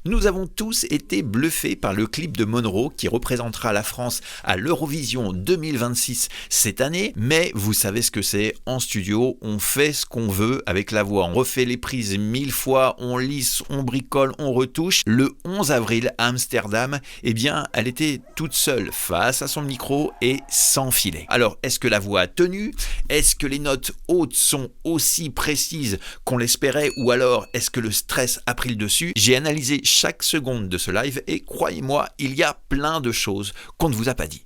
Nous avons tous été bluffés par le clip de Monroe qui représentera la France à l'Eurovision 2026 cette année, mais vous savez ce que c'est, en studio, on fait ce qu'on veut avec la voix, on refait les prises 1000 fois, on lisse, on bricole, on retouche. Le 11 avril à Amsterdam, eh bien, elle était toute seule face à son micro et sans filet. Alors, est-ce que la voix a tenu? Est-ce que les notes hautes sont aussi précises qu'on l'espérait? Ou alors, est-ce que le stress a pris le dessus? J'ai analysé chaque seconde de ce live et croyez-moi, il y a plein de choses qu'on ne vous a pas dit.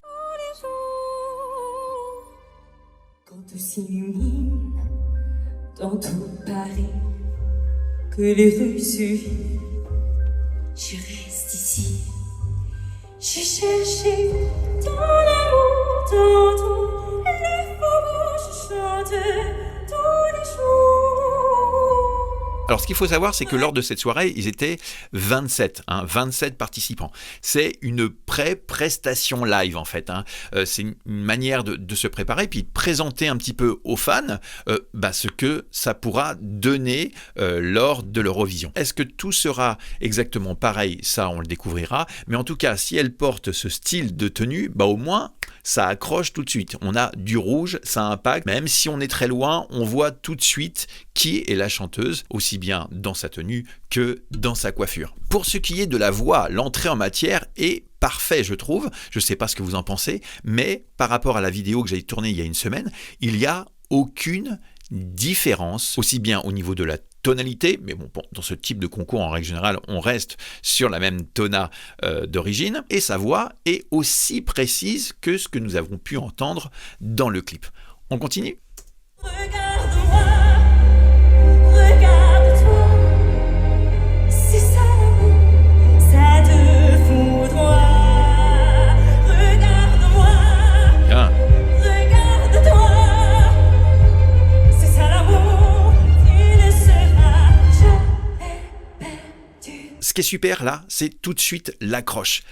Quand tout s'illumine dans tout Paris, que les rues suivent, je reste ici. J'ai cherché dans l'amour, dans tout, les faubourgs, je chante tous les jours. Alors, ce qu'il faut savoir, c'est que lors de cette soirée, ils étaient 27, 27 participants. C'est une pré-prestation live, en fait. C'est une manière de se préparer, puis de présenter un petit peu aux fans ce que ça pourra donner lors de l'Eurovision. Est-ce que tout sera exactement pareil? Ça, on le découvrira. Mais en tout cas, si elle porte ce style de tenue, au moins, ça accroche tout de suite. On a du rouge, ça impacte. Même si on est très loin, on voit tout de suite qui est la chanteuse, aussi bien dans sa tenue que dans sa coiffure. Pour ce qui est de la voix, l'entrée en matière est parfait, je trouve. Je ne sais pas ce que vous en pensez, mais par rapport à la vidéo que j'ai tournée il y a une semaine, il n'y a aucune différence, aussi bien au niveau de la tonalité, mais bon, dans ce type de concours, en règle générale, on reste sur la même tona d'origine, et sa voix est aussi précise que ce que nous avons pu entendre dans le clip. On continue ? Regarde-moi, regarde-toi, c'est ça l'amour, ça te foudroie. Regarde-moi, Bien. regarde-toi, c'est ça l'amour, tu ne seras jamais perdu. Ce qui est super là, c'est tout de suite l'accroche,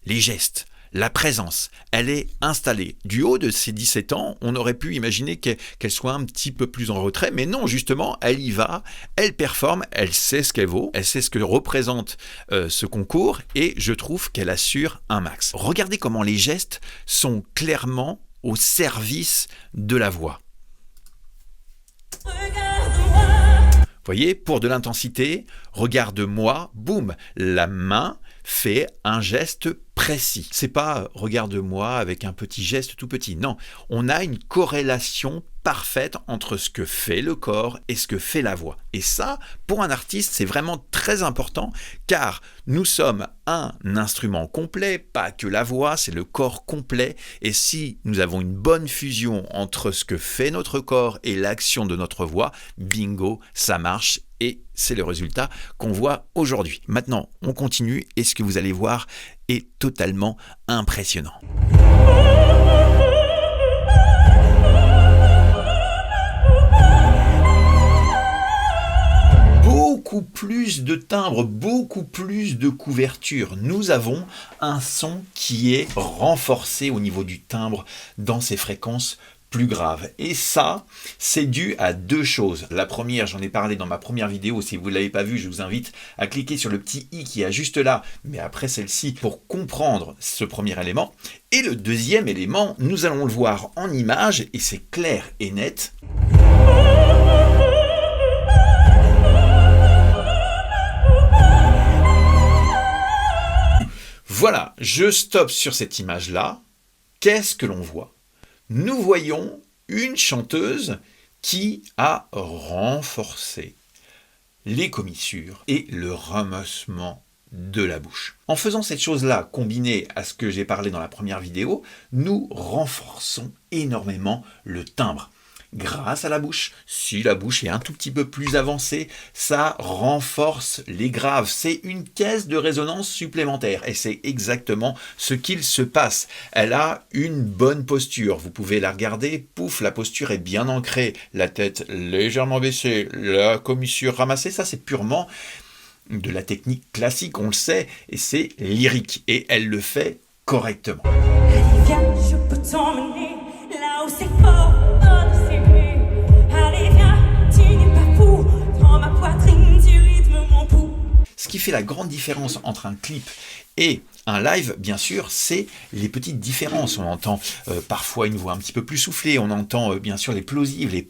les gestes. La présence, elle est installée. Du haut de ses 17 ans, on aurait pu imaginer qu'elle soit un petit peu plus en retrait, mais non, justement, elle y va, elle performe, elle sait ce qu'elle vaut, elle sait ce que représente ce concours, et je trouve qu'elle assure un max. Regardez comment les gestes sont clairement au service de la voix. Regarde-moi, Voyez, pour de l'intensité, regarde-moi, boum, la main fait un geste précis. C'est pas regarde-moi avec un petit geste tout petit. Non, on a une corrélation parfaite entre ce que fait le corps et ce que fait la voix. Et ça, pour un artiste, c'est vraiment très important car nous sommes un instrument complet, pas que la voix, c'est le corps complet. Et si nous avons une bonne fusion entre ce que fait notre corps et l'action de notre voix, bingo, ça marche. Et c'est le résultat qu'on voit aujourd'hui. Maintenant, on continue et ce que vous allez voir est totalement impressionnant. Beaucoup plus de timbres, beaucoup plus de couverture. Nous avons un son qui est renforcé au niveau du timbre dans ses fréquences plus grave. Et ça, c'est dû à deux choses. La première, j'en ai parlé dans ma première vidéo. Si vous ne l'avez pas vue, je vous invite à cliquer sur le petit i qui est juste là, mais après celle-ci, pour comprendre ce premier élément. Et le deuxième élément, nous allons le voir en image, et c'est clair et net. Voilà, je stoppe sur cette image-là. Qu'est-ce que l'on voit ? Nous voyons une chanteuse qui a renforcé les commissures et le ramassement de la bouche. En faisant cette chose-là, combinée à ce que j'ai parlé dans la première vidéo, nous renforçons énormément le timbre. Grâce à la bouche, si la bouche est un tout petit peu plus avancée, ça renforce les graves. C'est une caisse de résonance supplémentaire et c'est exactement ce qu'il se passe. Elle a une bonne posture. Vous pouvez la regarder, pouf, la posture est bien ancrée, la tête légèrement baissée, la commissure ramassée. Ça, c'est purement de la technique classique, on le sait, et c'est lyrique. Et elle le fait correctement. allez viens, je peux t'emmener là où c'est fort. qui fait la grande différence entre un clip et un live, bien sûr, c'est les petites différences. On entend parfois une voix un petit peu plus soufflée, on entend bien sûr les plosives, les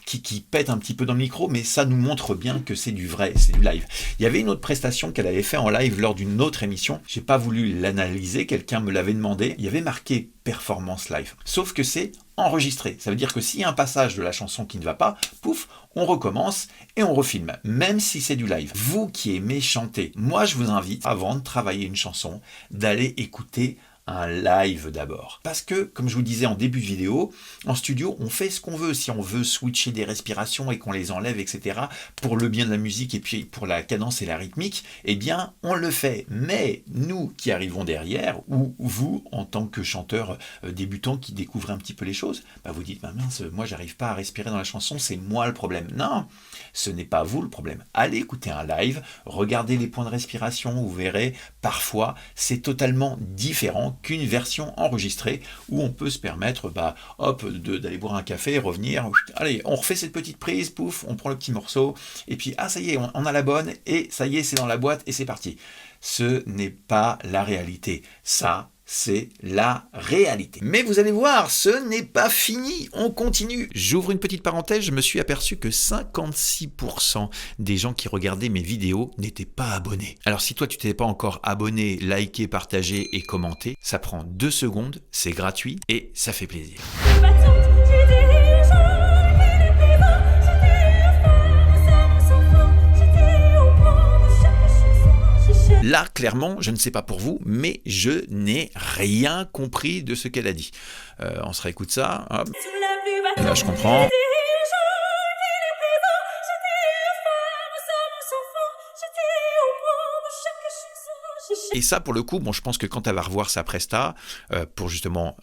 qui pètent un petit peu dans le micro, mais ça nous montre bien que c'est du vrai, c'est du live. Il y avait une autre prestation qu'elle avait fait en live lors d'une autre émission. J'ai pas voulu l'analyser, quelqu'un me l'avait demandé. Il y avait marqué performance live. Sauf que c'est enregistré. Ça veut dire que s'il y a un passage de la chanson qui ne va pas, pouf, on recommence et on refilme, même si c'est du live. Vous qui aimez chanter, moi je vous invite, avant de travailler une chanson, d'aller écouter un live d'abord. Parce que, comme je vous disais en début de vidéo, en studio, on fait ce qu'on veut. Si on veut switcher des respirations et qu'on les enlève, etc., pour le bien de la musique et puis pour la cadence et la rythmique, eh bien, on le fait. Mais nous qui arrivons derrière, ou vous, en tant que chanteur débutant qui découvrez un petit peu les choses, bah vous dites, bah mince, moi j'arrive pas à respirer dans la chanson, c'est moi le problème. Non, ce n'est pas vous le problème. Allez écouter un live, regardez les points de respiration, vous verrez, parfois, c'est totalement différent qu'une version enregistrée où on peut se permettre d'aller boire un café, revenir, allez, on refait cette petite prise, pouf, on prend le petit morceau, et puis ça y est, on a la bonne, et ça y est, c'est dans la boîte, et c'est parti. Ce n'est pas la réalité. Ça, c'est la réalité. Mais vous allez voir, ce n'est pas fini, on continue. J'ouvre une petite parenthèse, je me suis aperçu que 56% des gens qui regardaient mes vidéos n'étaient pas abonnés. Alors si toi tu t'es pas encore abonné, liké, partagé et commenté, ça prend 2 secondes, c'est gratuit et ça fait plaisir. Là, clairement, je ne sais pas pour vous, mais je n'ai rien compris de ce qu'elle a dit. On se réécoute ça. Hop. Là, je comprends. Et ça, pour le coup, bon, je pense que quand elle va revoir sa presta, pour justement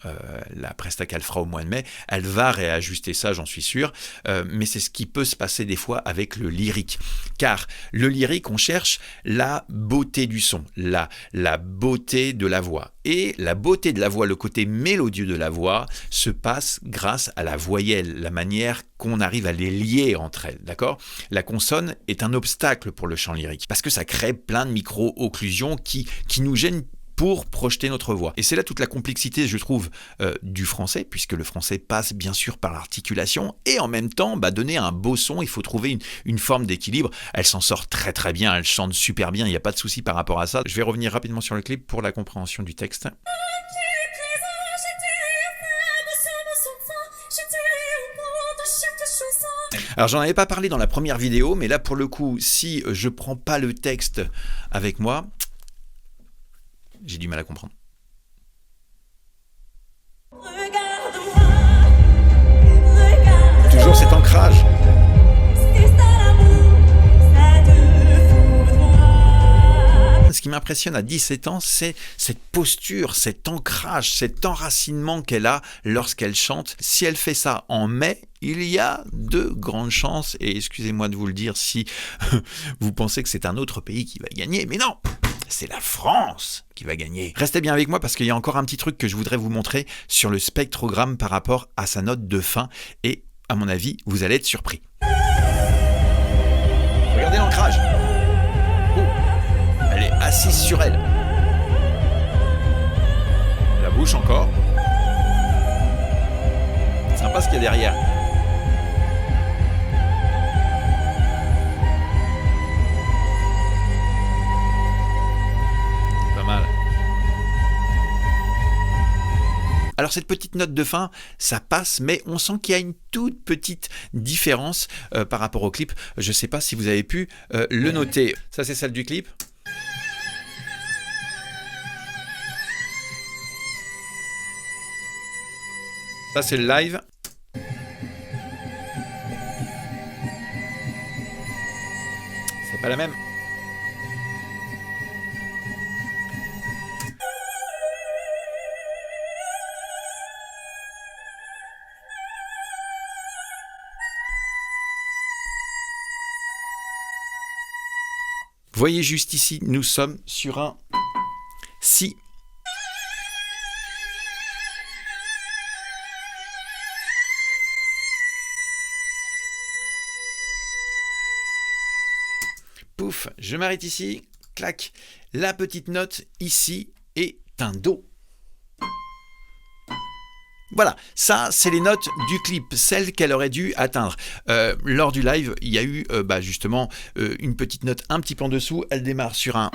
la presta qu'elle fera au mois de mai, elle va réajuster ça, j'en suis sûr. Mais c'est ce qui peut se passer des fois avec le lyrique. Car le lyrique, on cherche la beauté du son, la beauté de la voix. Et la beauté de la voix, le côté mélodieux de la voix, se passe grâce à la voyelle, la manière qu'on arrive à les lier entre elles, d'accord ? La consonne est un obstacle pour le chant lyrique, parce que ça crée plein de micro-occlusions qui nous gênent pour projeter notre voix. Et c'est là toute la complexité, je trouve, du français, puisque le français passe bien sûr par l'articulation, et en même temps, donner un beau son, il faut trouver une forme d'équilibre. Elle s'en sort très très bien, elle chante super bien, il n'y a pas de souci par rapport à ça. Je vais revenir rapidement sur le clip pour la compréhension du texte. Alors j'en avais pas parlé dans la première vidéo, mais là pour le coup, si je prends pas le texte avec moi, j'ai du mal à comprendre. Toujours cet ancrage. Ce qui m'impressionne à 17 ans, c'est cette posture, cet ancrage, cet enracinement qu'elle a lorsqu'elle chante. Si elle fait ça en mai, il y a de grandes chances, et excusez-moi de vous le dire si vous pensez que c'est un autre pays qui va gagner, mais non, c'est la France qui va gagner. Restez bien avec moi parce qu'il y a encore un petit truc que je voudrais vous montrer sur le spectrogramme par rapport à sa note de fin, et à mon avis, vous allez être surpris. Regardez l'ancrage. Elle est assise sur elle. La bouche encore. C'est sympa ce qu'il y a derrière. C'est pas mal. Alors cette petite note de fin, ça passe, mais on sent qu'il y a une toute petite différence par rapport au clip. Je ne sais pas si vous avez pu le noter. Ça, c'est celle du clip. Ça, c'est le live. C'est pas la même. Voyez juste ici, nous sommes sur un si. Pouf, je m'arrête ici, clac, la petite note ici est un Do. Voilà, ça c'est les notes du clip, celles qu'elle aurait dû atteindre. Lors du live, il y a eu justement une petite note un petit peu en dessous, elle démarre sur un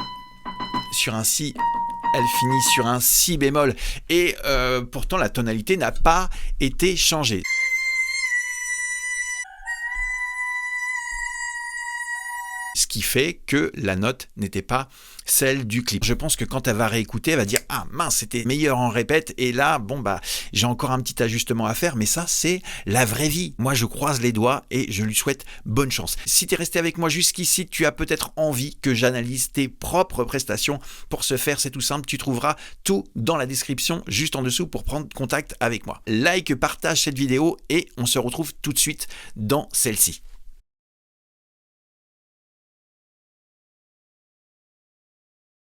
Si, elle finit sur un Si bémol, et pourtant la tonalité n'a pas été changée. Ce qui fait que la note n'était pas celle du clip. Je pense que quand elle va réécouter, elle va dire « Ah mince, c'était meilleur en répète, et là, j'ai encore un petit ajustement à faire, mais ça, c'est la vraie vie. » Moi, je croise les doigts et je lui souhaite bonne chance. Si tu es resté avec moi jusqu'ici, tu as peut-être envie que j'analyse tes propres prestations. Pour ce faire, c'est tout simple, tu trouveras tout dans la description, juste en dessous, pour prendre contact avec moi. Like, partage cette vidéo, et on se retrouve tout de suite dans celle-ci.